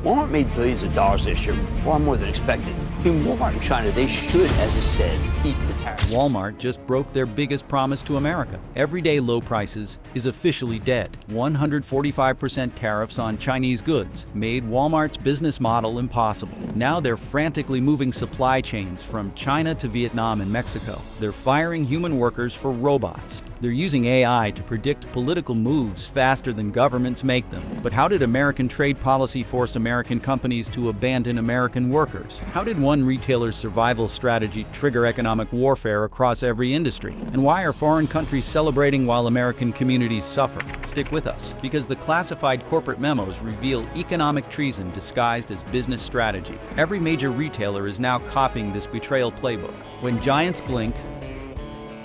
Walmart made billions of dollars this year, far more than expected. Between Walmart and China, they should, as I said, eat the tariffs. Walmart just broke their biggest promise to America. Everyday low prices is officially dead. 145% tariffs on Chinese goods made Walmart's business model impossible. Now they're frantically moving supply chains from China to Vietnam and Mexico. They're firing human workers for robots. They're using AI to predict political moves faster than governments make them. But how did American trade policy force American companies to abandon American workers? How did one retailer's survival strategy trigger economic warfare across every industry? And why are foreign countries celebrating while American communities suffer? Stick with us, because the classified corporate memos reveal economic treason disguised as business strategy. Every major retailer is now copying this betrayal playbook. When giants blink,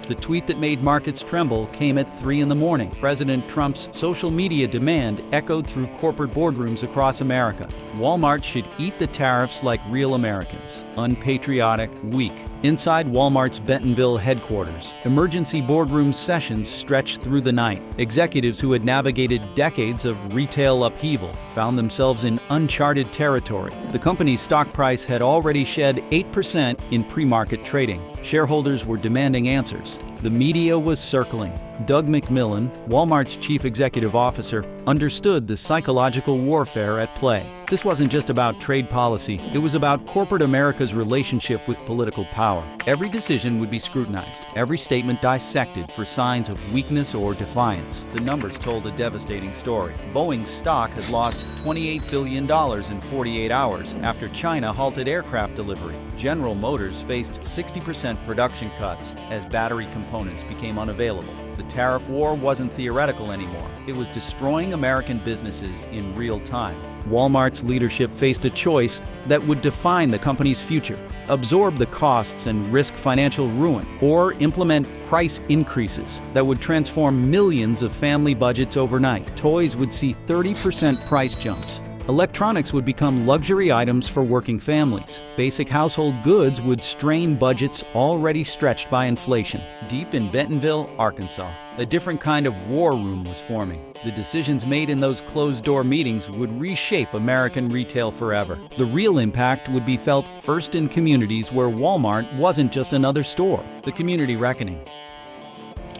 the tweet that made markets tremble came at 3 in the morning. President Trump's social media demand echoed through corporate boardrooms across America. Walmart should eat the tariffs like real Americans. Unpatriotic, weak. Inside Walmart's Bentonville headquarters, emergency boardroom sessions stretched through the night. Executives who had navigated decades of retail upheaval found themselves in uncharted territory. The company's stock price had already shed 8% in pre-market trading. Shareholders were demanding answers. The media was circling. Doug McMillon, Walmart's chief executive officer, understood the psychological warfare at play. This wasn't just about trade policy, it was about corporate America's relationship with political power. Every decision would be scrutinized, every statement dissected for signs of weakness or defiance. The numbers told a devastating story. Boeing's stock had lost $28 billion in 48 hours after China halted aircraft delivery. General Motors faced 60% production cuts as battery components became unavailable. The tariff war wasn't theoretical anymore. It was destroying American businesses in real time. Walmart's leadership faced a choice that would define the company's future: absorb the costs and risk financial ruin, or implement price increases that would transform millions of family budgets overnight. Toys would see 30% price jumps. Electronics would become luxury items for working families. Basic household goods would strain budgets already stretched by inflation. Deep in Bentonville, Arkansas, a different kind of war room was forming. The decisions made in those closed-door meetings would reshape American retail forever. The real impact would be felt first in communities where Walmart wasn't just another store. The community reckoning.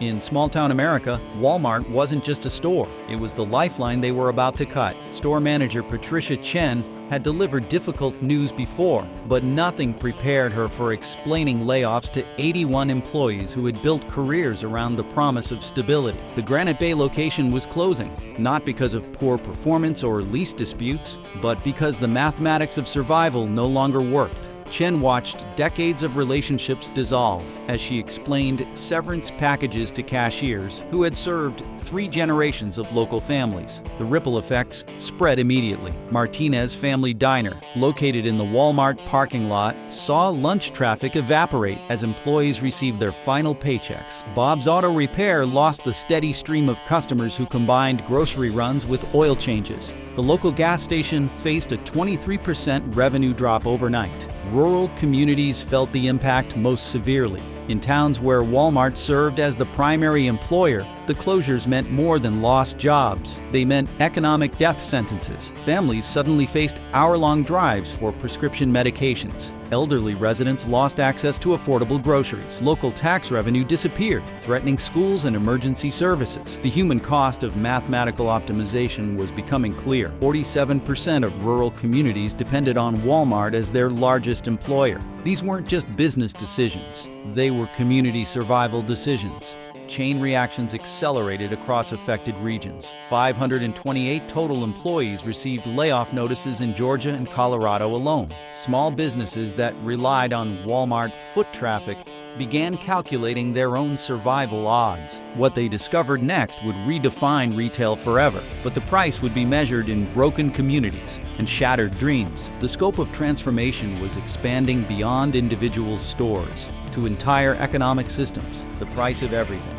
In small-town America, Walmart wasn't just a store. It was the lifeline they were about to cut. Store manager Patricia Chen had delivered difficult news before, but nothing prepared her for explaining layoffs to 81 employees who had built careers around the promise of stability. The Granite Bay location was closing, not because of poor performance or lease disputes, but because the mathematics of survival no longer worked. Chen watched decades of relationships dissolve as she explained severance packages to cashiers who had served 3 generations of local families. The ripple effects spread immediately. Martinez Family Diner, located in the Walmart parking lot, saw lunch traffic evaporate as employees received their final paychecks. Bob's Auto Repair lost the steady stream of customers who combined grocery runs with oil changes. The local gas station faced a 23% revenue drop overnight. Rural communities felt the impact most severely. In towns where Walmart served as the primary employer, the closures meant more than lost jobs. They meant economic death sentences. Families suddenly faced hour-long drives for prescription medications. Elderly residents lost access to affordable groceries. Local tax revenue disappeared, threatening schools and emergency services. The human cost of mathematical optimization was becoming clear. 47% of rural communities depended on Walmart as their largest employer. These weren't just business decisions. They were community survival decisions. Chain reactions accelerated across affected regions. 528 total employees received layoff notices in Georgia and Colorado alone. Small businesses that relied on Walmart foot traffic began calculating their own survival odds. What they discovered next would redefine retail forever, but the price would be measured in broken communities and shattered dreams. The scope of transformation was expanding beyond individual stores to entire economic systems, the price of everything.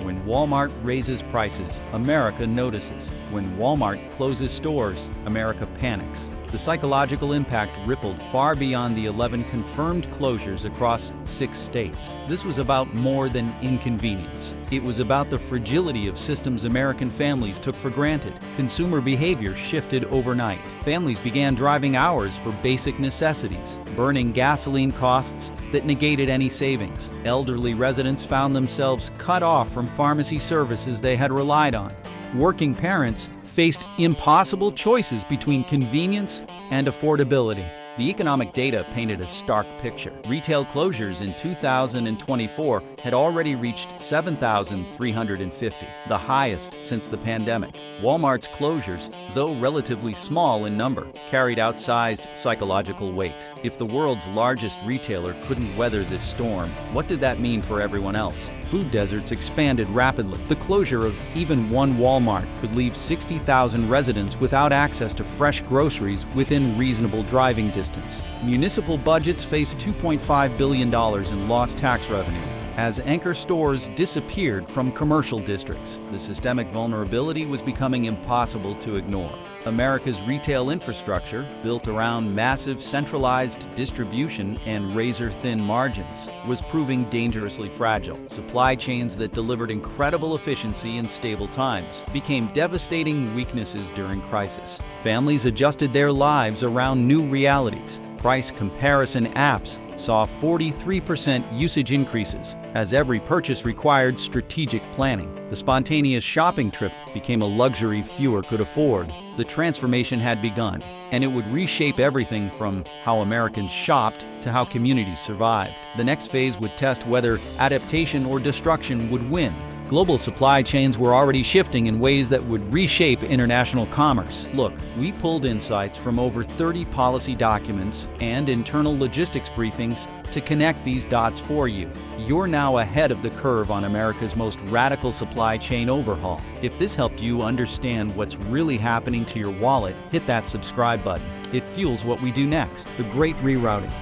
When Walmart raises prices, America notices. When Walmart closes stores, America panics. The psychological impact rippled far beyond the 11 confirmed closures across 6 states. This was about more than inconvenience. It was about the fragility of systems American families took for granted. Consumer behavior shifted overnight. Families began driving hours for basic necessities, burning gasoline costs that negated any savings. Elderly residents found themselves cut off from pharmacy services they had relied on. Working parents faced impossible choices between convenience and affordability. The economic data painted a stark picture. Retail closures in 2024 had already reached 7,350, the highest since the pandemic. Walmart's closures, though relatively small in number, carried outsized psychological weight. If the world's largest retailer couldn't weather this storm, what did that mean for everyone else? Food deserts expanded rapidly. The closure of even one Walmart could leave 60,000 residents without access to fresh groceries within reasonable driving distance. Municipal budgets faced $2.5 billion in lost tax revenue as anchor stores disappeared from commercial districts. The systemic vulnerability was becoming impossible to ignore. America's retail infrastructure, built around massive centralized distribution and razor-thin margins, was proving dangerously fragile. Supply chains that delivered incredible efficiency in stable times became devastating weaknesses during crisis. Families adjusted their lives around new realities. Price comparison apps saw 43% usage increases, as every purchase required strategic planning. The spontaneous shopping trip became a luxury fewer could afford. The transformation had begun, and it would reshape everything from how Americans shopped to how communities survived. The next phase would test whether adaptation or destruction would win. Global supply chains were already shifting in ways that would reshape international commerce. Look, we pulled insights from over 30 policy documents and internal logistics briefings to connect these dots for you. You're now ahead of the curve on America's most radical supply chain overhaul. If this helped you understand what's really happening to your wallet, hit that subscribe button. It fuels what we do next, the Great Rerouting.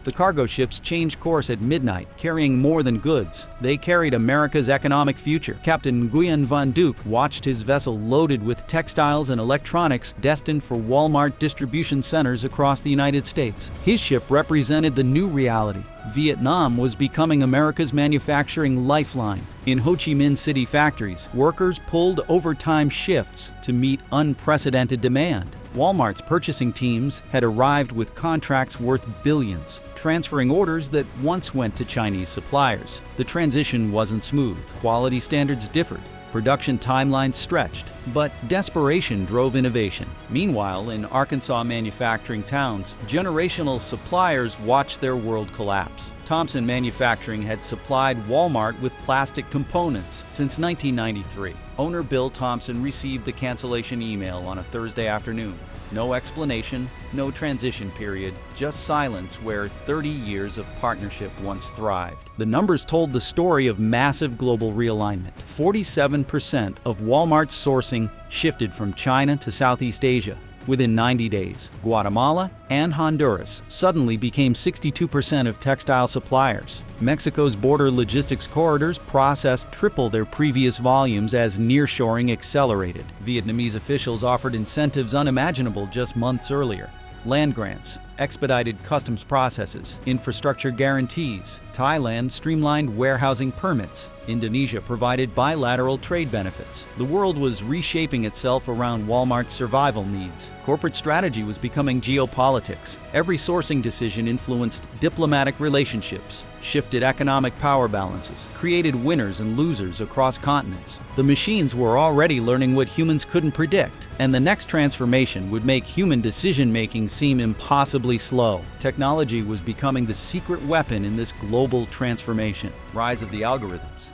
The cargo ships changed course at midnight, carrying more than goods. They carried America's economic future. Captain Nguyen Van Duc watched his vessel loaded with textiles and electronics destined for Walmart distribution centers across the United States. His ship represented the new reality. Vietnam was becoming America's manufacturing lifeline. In Ho Chi Minh City factories, workers pulled overtime shifts to meet unprecedented demand. Walmart's purchasing teams had arrived with contracts worth billions, transferring orders that once went to Chinese suppliers. The transition wasn't smooth. Quality standards differed. Production timelines stretched, but desperation drove innovation. Meanwhile, in Arkansas manufacturing towns, generational suppliers watched their world collapse. Thompson Manufacturing had supplied Walmart with plastic components since 1993. Owner Bill Thompson received the cancellation email on a Thursday afternoon. No explanation, no transition period, just silence where 30 years of partnership once thrived. The numbers told the story of massive global realignment. 47% of Walmart's sourcing shifted from China to Southeast Asia. Within 90 days, Guatemala and Honduras suddenly became 62% of textile suppliers. Mexico's border logistics corridors processed triple their previous volumes as nearshoring accelerated. Vietnamese officials offered incentives unimaginable just months earlier. Land grants, expedited customs processes, infrastructure guarantees. Thailand streamlined warehousing permits. Indonesia provided bilateral trade benefits. The world was reshaping itself around Walmart's survival needs. Corporate strategy was becoming geopolitics. Every sourcing decision influenced diplomatic relationships, shifted economic power balances, created winners and losers across continents. The machines were already learning what humans couldn't predict, and the next transformation would make human decision-making seem impossibly slow. Technology was becoming the secret weapon in this global transformation. Rise of the algorithms.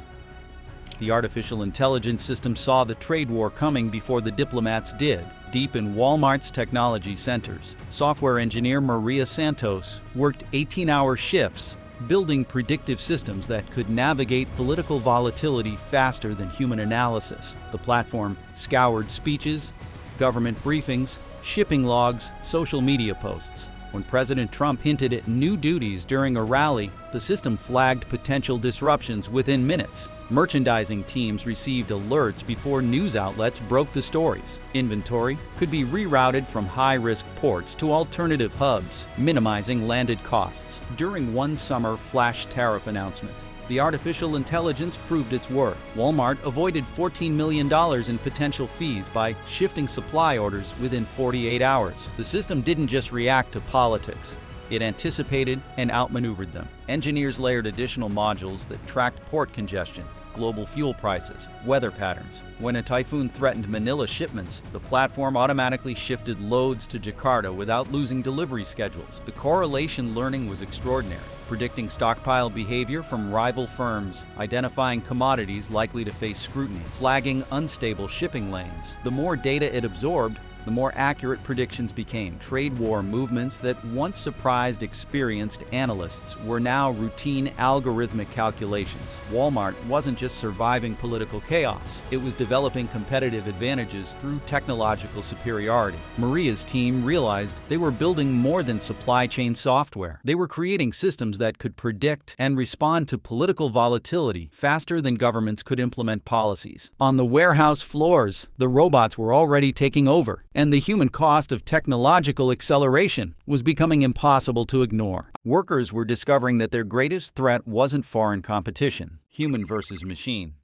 The artificial intelligence system saw the trade war coming before the diplomats did. Deep in Walmart's technology centers, software engineer Maria Santos worked 18-hour shifts, building predictive systems that could navigate political volatility faster than human analysis. The platform scoured speeches, government briefings, shipping logs, social media posts. When President Trump hinted at new duties during a rally, the system flagged potential disruptions within minutes. Merchandising teams received alerts before news outlets broke the stories. Inventory could be rerouted from high-risk ports to alternative hubs, minimizing landed costs. During one summer flash tariff announcement, The artificial intelligence proved its worth. Walmart avoided $14 million in potential fees by shifting supply orders within 48 hours. The system didn't just react to politics. It anticipated and outmaneuvered them. Engineers layered additional modules that tracked port congestion, global fuel prices, weather patterns. When a typhoon threatened Manila shipments, the platform automatically shifted loads to Jakarta without losing delivery schedules. The correlation learning was extraordinary, predicting stockpile behavior from rival firms, identifying commodities likely to face scrutiny, flagging unstable shipping lanes. The more data it absorbed, the more accurate predictions became. Trade war movements that once surprised experienced analysts were now routine algorithmic calculations. Walmart wasn't just surviving political chaos, it was developing competitive advantages through technological superiority. Maria's team realized they were building more than supply chain software. They were creating systems that could predict and respond to political volatility faster than governments could implement policies. On the warehouse floors, the robots were already taking over, and the human cost of technological acceleration was becoming impossible to ignore. Workers were discovering that their greatest threat wasn't foreign competition, human versus machine.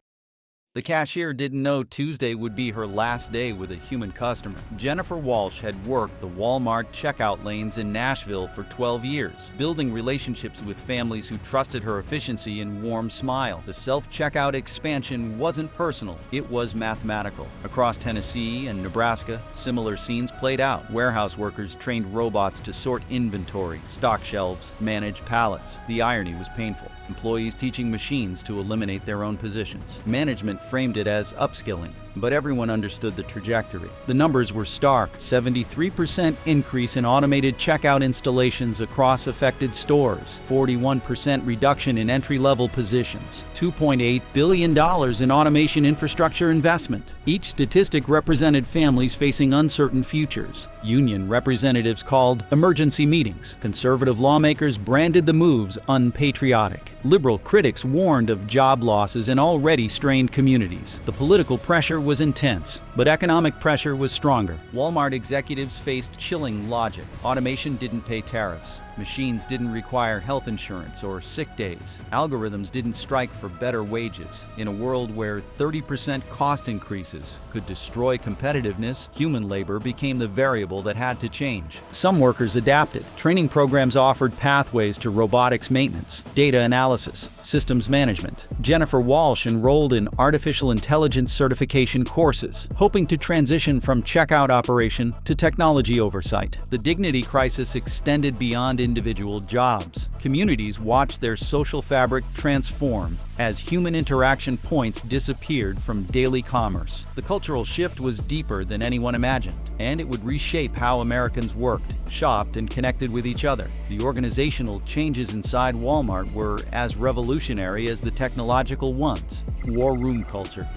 The cashier didn't know Tuesday would be her last day with a human customer. Jennifer Walsh had worked the Walmart checkout lanes in Nashville for 12 years, building relationships with families who trusted her efficiency and warm smile. The self-checkout expansion wasn't personal, it was mathematical. Across Tennessee and Nebraska, similar scenes played out. Warehouse workers trained robots to sort inventory, stock shelves, manage pallets. The irony was painful. Employees teaching machines to eliminate their own positions. Management framed it as upskilling, but everyone understood the trajectory. The numbers were stark: 73% increase in automated checkout installations across affected stores, 41% reduction in entry-level positions, $2.8 billion in automation infrastructure investment. Each statistic represented families facing uncertain futures. Union representatives called emergency meetings. Conservative lawmakers branded the moves unpatriotic. Liberal critics warned of job losses in already strained communities. The political pressure was intense, but economic pressure was stronger. Walmart executives faced chilling logic. Automation didn't pay tariffs. Machines didn't require health insurance or sick days. Algorithms didn't strike for better wages. In a world where 30% cost increases could destroy competitiveness, human labor became the variable that had to change. Some workers adapted. Training programs offered pathways to robotics maintenance, data analysis, systems management. Jennifer Walsh enrolled in artificial intelligence certification courses, hoping to transition from checkout operation to technology oversight. The dignity crisis extended beyond individual jobs. Communities watched their social fabric transform as human interaction points disappeared from daily commerce. The cultural shift was deeper than anyone imagined, and it would reshape how Americans worked, shopped, and connected with each other. The organizational changes inside Walmart were as revolutionary as the technological ones. War room culture.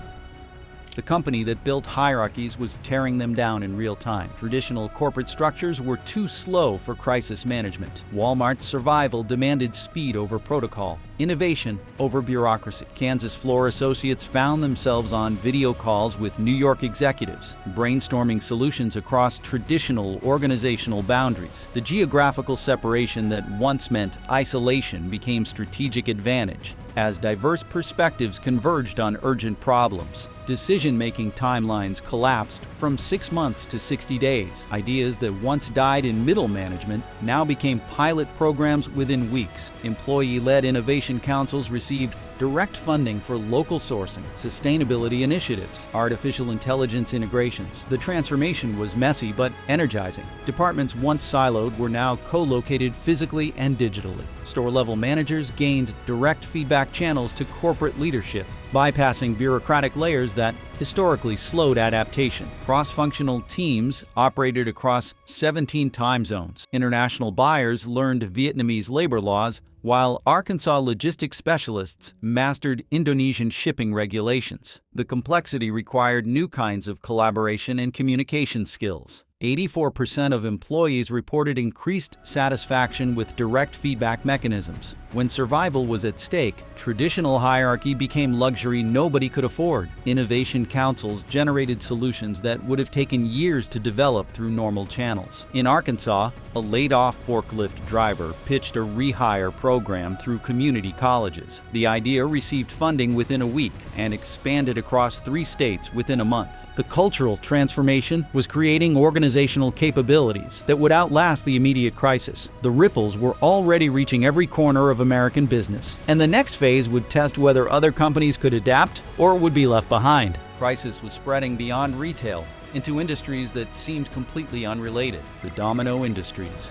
The company that built hierarchies was tearing them down in real time. Traditional corporate structures were too slow for crisis management. Walmart's survival demanded speed over protocol, innovation over bureaucracy. Kansas floor associates found themselves on video calls with New York executives, brainstorming solutions across traditional organizational boundaries. The geographical separation that once meant isolation became strategic advantage as diverse perspectives converged on urgent problems. Decision-making timelines collapsed from 6 months to 60 days. Ideas that once died in middle management now became pilot programs within weeks. Employee-led innovation councils received direct funding for local sourcing, sustainability initiatives, artificial intelligence integrations. The transformation was messy but energizing. Departments once siloed were now co-located physically and digitally. Store-level managers gained direct feedback channels to corporate leadership, bypassing bureaucratic layers that historically slowed adaptation. Cross-functional teams operated across 17 time zones. International buyers learned Vietnamese labor laws, while Arkansas logistics specialists mastered Indonesian shipping regulations. The complexity required new kinds of collaboration and communication skills. 84% of employees reported increased satisfaction with direct feedback mechanisms. When survival was at stake, traditional hierarchy became luxury nobody could afford. Innovation councils generated solutions that would have taken years to develop through normal channels. In Arkansas, a laid-off forklift driver pitched a rehire program through community colleges. The idea received funding within a week and expanded across 3 states within a month. The cultural transformation was creating organizational capabilities that would outlast the immediate crisis. The ripples were already reaching every corner of American business, and the next phase would test whether other companies could adapt or would be left behind. Crisis was spreading beyond retail into industries that seemed completely unrelated, the domino industries.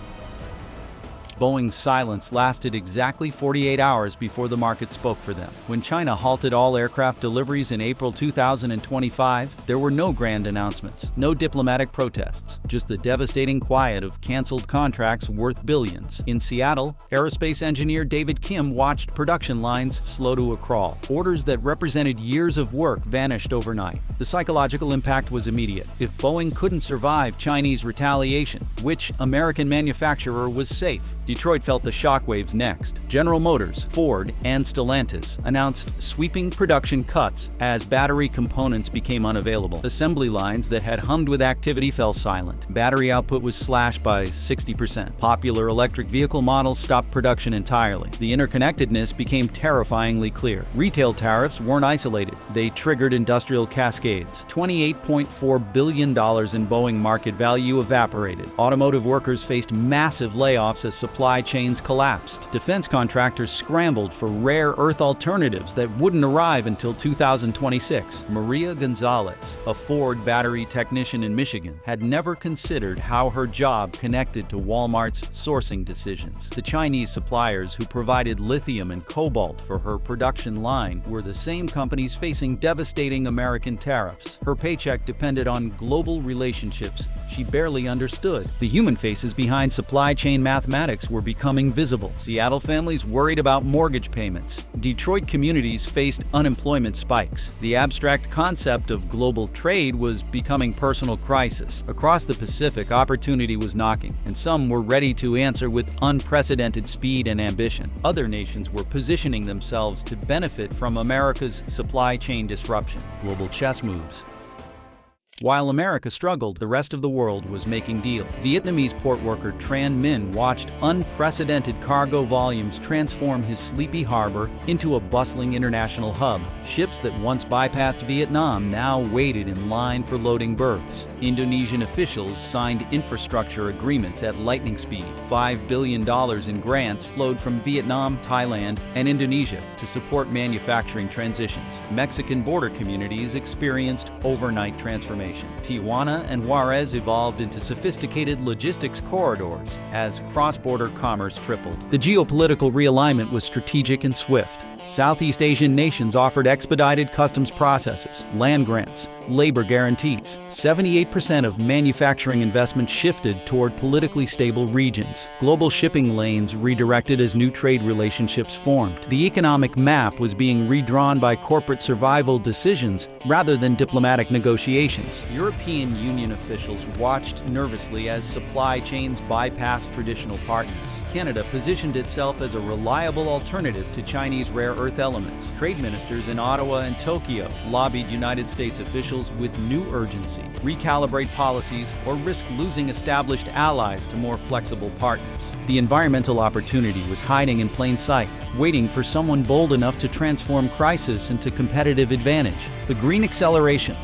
Boeing's silence lasted exactly 48 hours before the market spoke for them. When China halted all aircraft deliveries in April 2025, there were no grand announcements, no diplomatic protests, just the devastating quiet of canceled contracts worth billions. In Seattle, aerospace engineer David Kim watched production lines slow to a crawl. Orders that represented years of work vanished overnight. The psychological impact was immediate. If Boeing couldn't survive Chinese retaliation, which American manufacturer was safe? Detroit felt the shockwaves next. General Motors, Ford, and Stellantis announced sweeping production cuts as battery components became unavailable. Assembly lines that had hummed with activity fell silent. Battery output was slashed by 60%. Popular electric vehicle models stopped production entirely. The interconnectedness became terrifyingly clear. Retail tariffs weren't isolated. They triggered industrial cascades. $28.4 billion in Boeing market value evaporated. Automotive workers faced massive layoffs as supply chains collapsed. Defense contractors scrambled for rare earth alternatives that wouldn't arrive until 2026. Maria Gonzalez, a Ford battery technician in Michigan, had never considered how her job connected to Walmart's sourcing decisions. The Chinese suppliers who provided lithium and cobalt for her production line were the same companies facing devastating American tariffs. Her paycheck depended on global relationships she barely understood. The human faces behind supply chain mathematics were becoming visible. Seattle families worried about mortgage payments. Detroit communities faced unemployment spikes. The abstract concept of global trade was becoming personal crisis. Across the Pacific, opportunity was knocking, and some were ready to answer with unprecedented speed and ambition. Other nations were positioning themselves to benefit from America's supply chain disruption. Global chess moves. While America struggled, the rest of the world was making deals. Vietnamese port worker Tran Minh watched unprecedented cargo volumes transform his sleepy harbor into a bustling international hub. Ships that once bypassed Vietnam now waited in line for loading berths. Indonesian officials signed infrastructure agreements at lightning speed. $5 billion in grants flowed from Vietnam, Thailand, and Indonesia to support manufacturing transitions. Mexican border communities experienced overnight transformation. Tijuana and Juarez evolved into sophisticated logistics corridors as cross-border commerce tripled. The geopolitical realignment was strategic and swift. Southeast Asian nations offered expedited customs processes, land grants, labor guarantees. 78% of manufacturing investment shifted toward politically stable regions. Global shipping lanes redirected as new trade relationships formed. The economic map was being redrawn by corporate survival decisions rather than diplomatic negotiations. European Union officials watched nervously as supply chains bypassed traditional partners. Canada positioned itself as a reliable alternative to Chinese rare earth elements. Trade ministers in Ottawa and Tokyo lobbied United States officials with new urgency. Recalibrate policies or risk losing established allies to more flexible partners. The environmental opportunity was hiding in plain sight, waiting for someone bold enough to transform crisis into competitive advantage. The green acceleration.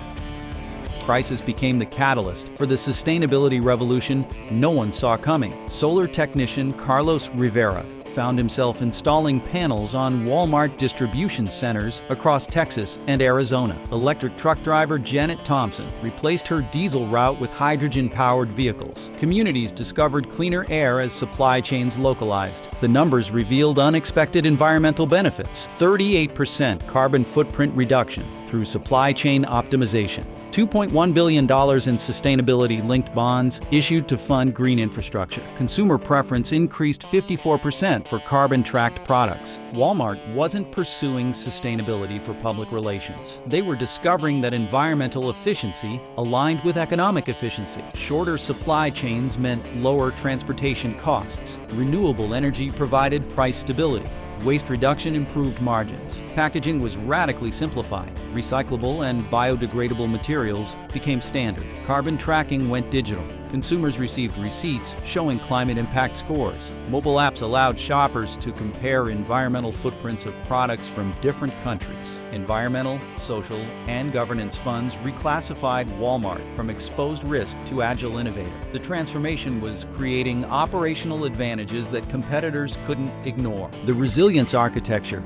Crisis became the catalyst for the sustainability revolution no one saw coming. Solar technician Carlos Rivera found himself installing panels on Walmart distribution centers across Texas and Arizona. Electric truck driver Janet Thompson replaced her diesel route with hydrogen-powered vehicles. Communities discovered cleaner air as supply chains localized. The numbers revealed unexpected environmental benefits: 38% carbon footprint reduction through supply chain optimization. $2.1 billion in sustainability-linked bonds issued to fund green infrastructure. Consumer preference increased 54% for carbon-tracked products. Walmart wasn't pursuing sustainability for public relations. They were discovering that environmental efficiency aligned with economic efficiency. Shorter supply chains meant lower transportation costs. Renewable energy provided price stability. Waste reduction improved margins. Packaging was radically simplified. Recyclable and biodegradable materials became standard. Carbon tracking went digital. Consumers received receipts showing climate impact scores. Mobile apps allowed shoppers to compare environmental footprints of products from different countries. Environmental, social, and governance funds reclassified Walmart from exposed risk to agile innovator. The transformation was creating operational advantages that competitors couldn't ignore. The resilience architecture.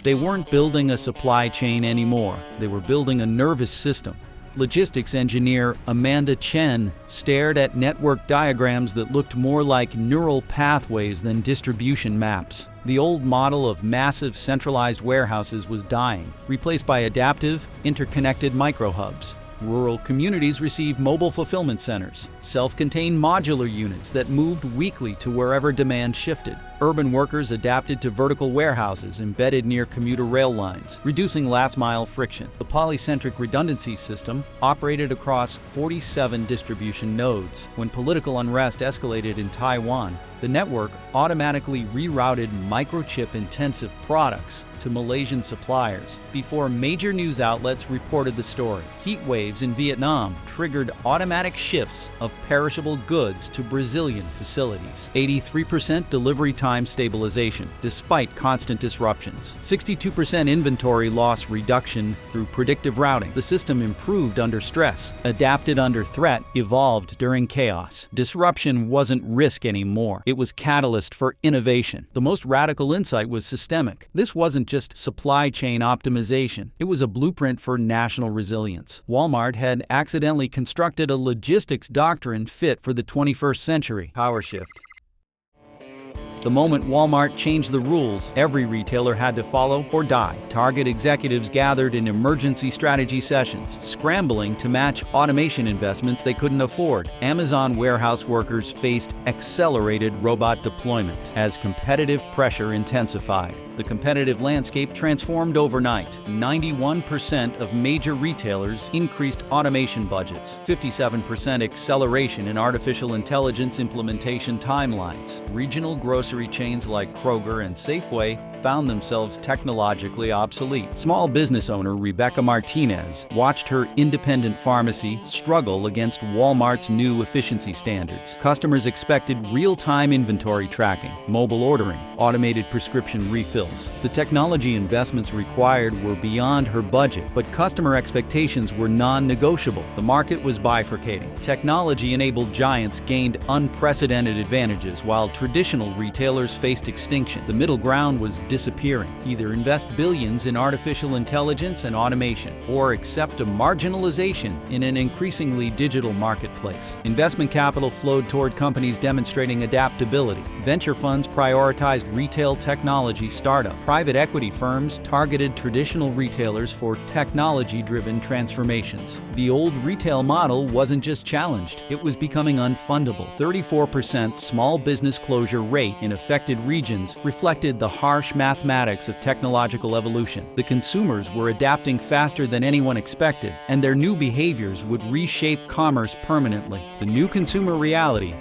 They weren't building a supply chain anymore. They were building a nervous system. Logistics engineer Amanda Chen stared at network diagrams that looked more like neural pathways than distribution maps. The old model of massive centralized warehouses was dying, replaced by adaptive, interconnected microhubs. Rural communities received mobile fulfillment centers, self-contained modular units that moved weekly to wherever demand shifted. Urban workers adapted to vertical warehouses embedded near commuter rail lines, reducing last-mile friction. The polycentric redundancy system operated across 47 distribution nodes. When political unrest escalated in Taiwan, the network automatically rerouted microchip-intensive products to Malaysian suppliers before major news outlets reported the story. Heat waves in Vietnam triggered automatic shifts of perishable goods to Brazilian facilities. 83% delivery time stabilization, despite constant disruptions. 62% inventory loss reduction through predictive routing. The system improved under stress, adapted under threat, evolved during chaos. Disruption wasn't risk anymore. It was catalyst for innovation. The most radical insight was systemic. This wasn't just supply chain optimization. It was a blueprint for national resilience. Walmart had accidentally constructed a logistics doctrine fit for the 21st century. Power shift. The moment Walmart changed the rules, every retailer had to follow or die. Target executives gathered in emergency strategy sessions, scrambling to match automation investments they couldn't afford. Amazon warehouse workers faced accelerated robot deployment as competitive pressure intensified. The competitive landscape transformed overnight. 91% of major retailers increased automation budgets, 57% acceleration in artificial intelligence implementation timelines. Regional grocery chains like Kroger and Safeway found themselves technologically obsolete. Small business owner Rebecca Martinez watched her independent pharmacy struggle against Walmart's new efficiency standards. Customers expected real-time inventory tracking, mobile ordering, automated prescription refills. The technology investments required were beyond her budget, but customer expectations were non-negotiable. The market was bifurcating. Technology-enabled giants gained unprecedented advantages, while traditional retailers faced extinction. The middle ground was disappearing. Either invest billions in artificial intelligence and automation, or accept a marginalization in an increasingly digital marketplace. Investment capital flowed toward companies demonstrating adaptability. Venture funds prioritized retail technology startup. Private equity firms targeted traditional retailers for technology-driven transformations. The old retail model wasn't just challenged, it was becoming unfundable. 34% small business closure rate in affected regions reflected the harsh mathematics of technological evolution. The consumers were adapting faster than anyone expected, and their new behaviors would reshape commerce permanently. The new consumer reality: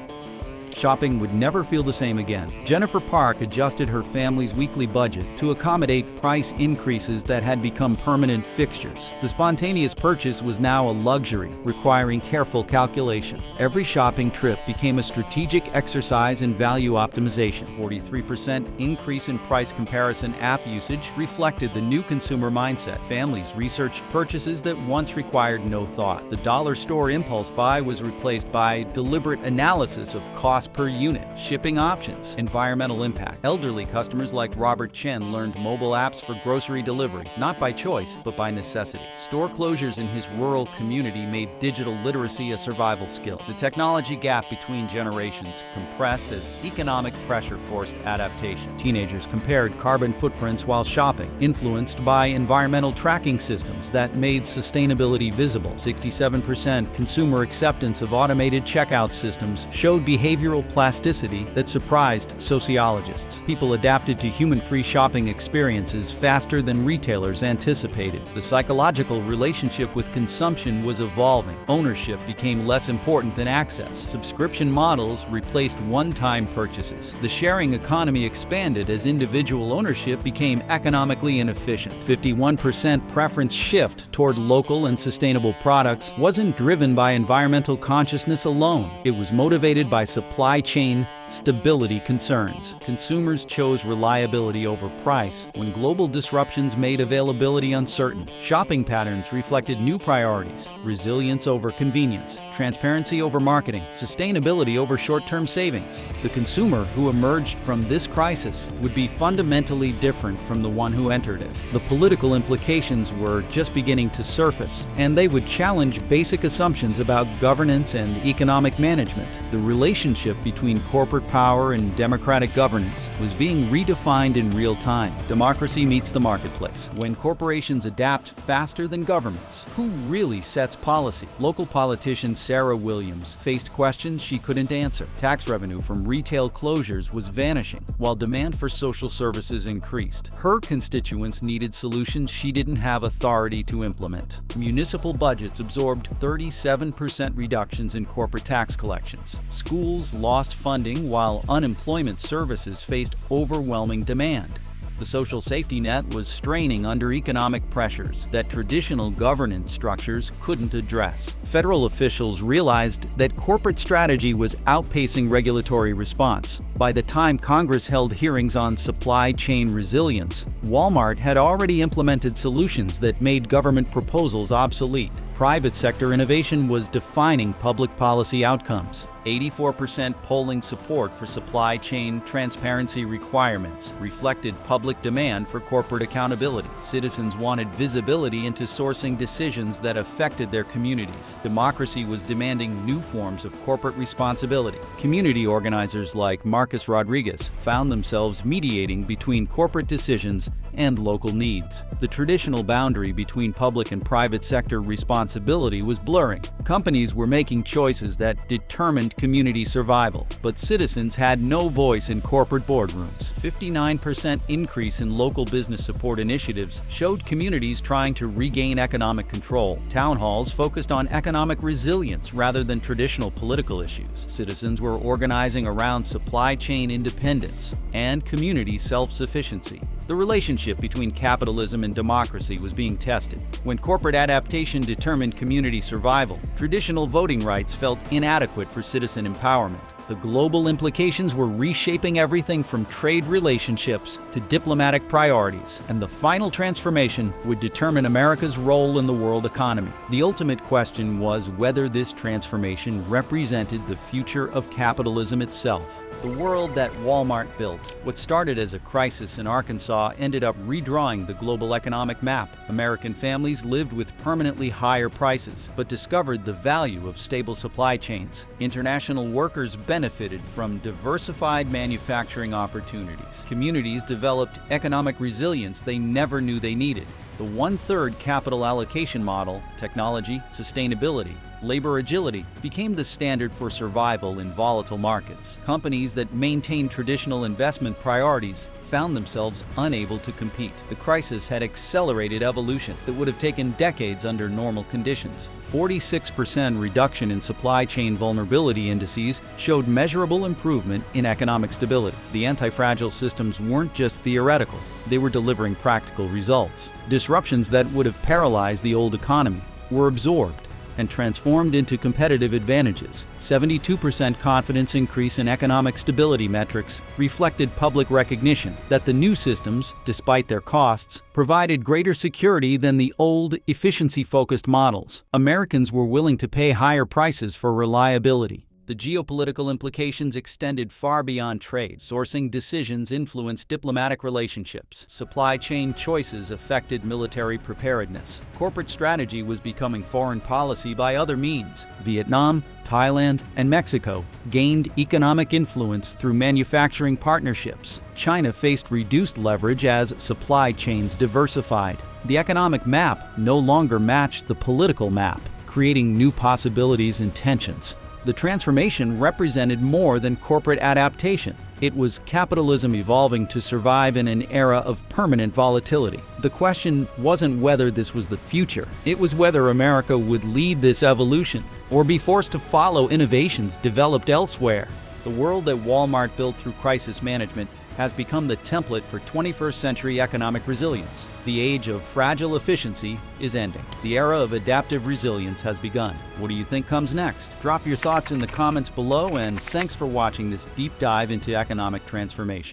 shopping would never feel the same again. Jennifer Park adjusted her family's weekly budget to accommodate price increases that had become permanent fixtures. The spontaneous purchase was now a luxury, requiring careful calculation. Every shopping trip became a strategic exercise in value optimization. 43% increase in price comparison app usage reflected the new consumer mindset. Families researched purchases that once required no thought. The dollar store impulse buy was replaced by deliberate analysis of cost cost per unit, shipping options, environmental impact. Elderly customers like Robert Chen learned mobile apps for grocery delivery, not by choice, but by necessity. Store closures in his rural community made digital literacy a survival skill. The technology gap between generations compressed as economic pressure forced adaptation. Teenagers compared carbon footprints while shopping, influenced by environmental tracking systems that made sustainability visible. 67% consumer acceptance of automated checkout systems showed behavioral plasticity that surprised sociologists. People adapted to human-free shopping experiences faster than retailers anticipated. The psychological relationship with consumption was evolving. Ownership became less important than access. Subscription models replaced one-time purchases. The sharing economy expanded as individual ownership became economically inefficient. 51% preference shift toward local and sustainable products wasn't driven by environmental consciousness alone. It was motivated by supply chain stability concerns. Consumers chose reliability over price when global disruptions made availability uncertain. Shopping patterns reflected new priorities: resilience over convenience, transparency over marketing, sustainability over short-term savings. The consumer who emerged from this crisis would be fundamentally different from the one who entered it. The political implications were just beginning to surface, and they would challenge basic assumptions about governance and economic management. The relationship between corporate power and democratic governance was being redefined in real time. Democracy meets the marketplace. When corporations adapt faster than governments, who really sets policy? Local politician Sarah Williams faced questions she couldn't answer. Tax revenue from retail closures was vanishing, while demand for social services increased. Her constituents needed solutions she didn't have authority to implement. Municipal budgets absorbed 37% reductions in corporate tax collections. Schools lost funding while unemployment services faced overwhelming demand. The social safety net was straining under economic pressures that traditional governance structures couldn't address. Federal officials realized that corporate strategy was outpacing regulatory response. By the time Congress held hearings on supply chain resilience, Walmart had already implemented solutions that made government proposals obsolete. Private sector innovation was defining public policy outcomes. 84% polling support for supply chain transparency requirements reflected public demand for corporate accountability. Citizens wanted visibility into sourcing decisions that affected their communities. Democracy was demanding new forms of corporate responsibility. Community organizers like Marcus Rodriguez found themselves mediating between corporate decisions and local needs. The traditional boundary between public and private sector responsibility was blurring. Companies were making choices that determined community survival, but citizens had no voice in corporate boardrooms. 59% increase in local business support initiatives showed communities trying to regain economic control. Town halls focused on economic resilience rather than traditional political issues. Citizens were organizing around supply chain independence and community self-sufficiency. The relationship between capitalism and democracy was being tested. When corporate adaptation determined community survival, traditional voting rights felt inadequate for citizen empowerment. The global implications were reshaping everything from trade relationships to diplomatic priorities, and the final transformation would determine America's role in the world economy. The ultimate question was whether this transformation represented the future of capitalism itself. The world that Walmart built. What started as a crisis in Arkansas ended up redrawing the global economic map. American families lived with permanently higher prices, but discovered the value of stable supply chains. International workers benefited from diversified manufacturing opportunities. Communities developed economic resilience they never knew they needed. The one-third capital allocation model, technology, sustainability, labor agility, became the standard for survival in volatile markets. Companies that maintained traditional investment priorities found themselves unable to compete. The crisis had accelerated evolution that would have taken decades under normal conditions. 46% reduction in supply chain vulnerability indices showed measurable improvement in economic stability. The anti-fragile systems weren't just theoretical, they were delivering practical results. Disruptions that would have paralyzed the old economy were absorbed and transformed into competitive advantages. 72% confidence increase in economic stability metrics reflected public recognition that the new systems, despite their costs, provided greater security than the old, efficiency-focused models. Americans were willing to pay higher prices for reliability. The the geopolitical implications extended far beyond trade. Sourcing decisions influenced diplomatic relationships. Supply chain choices affected military preparedness. Corporate strategy was becoming foreign policy by other means. Vietnam, Thailand, and Mexico gained economic influence through manufacturing partnerships. China faced reduced leverage as supply chains diversified. The economic map no longer matched the political map, creating new possibilities and tensions. The transformation represented more than corporate adaptation. It was capitalism evolving to survive in an era of permanent volatility. The question wasn't whether this was the future. It was whether America would lead this evolution or be forced to follow innovations developed elsewhere. The world that Walmart built through crisis management has become the template for 21st century economic resilience. The age of fragile efficiency is ending. The era of adaptive resilience has begun. What do you think comes next? Drop your thoughts in the comments below, and thanks for watching this deep dive into economic transformation.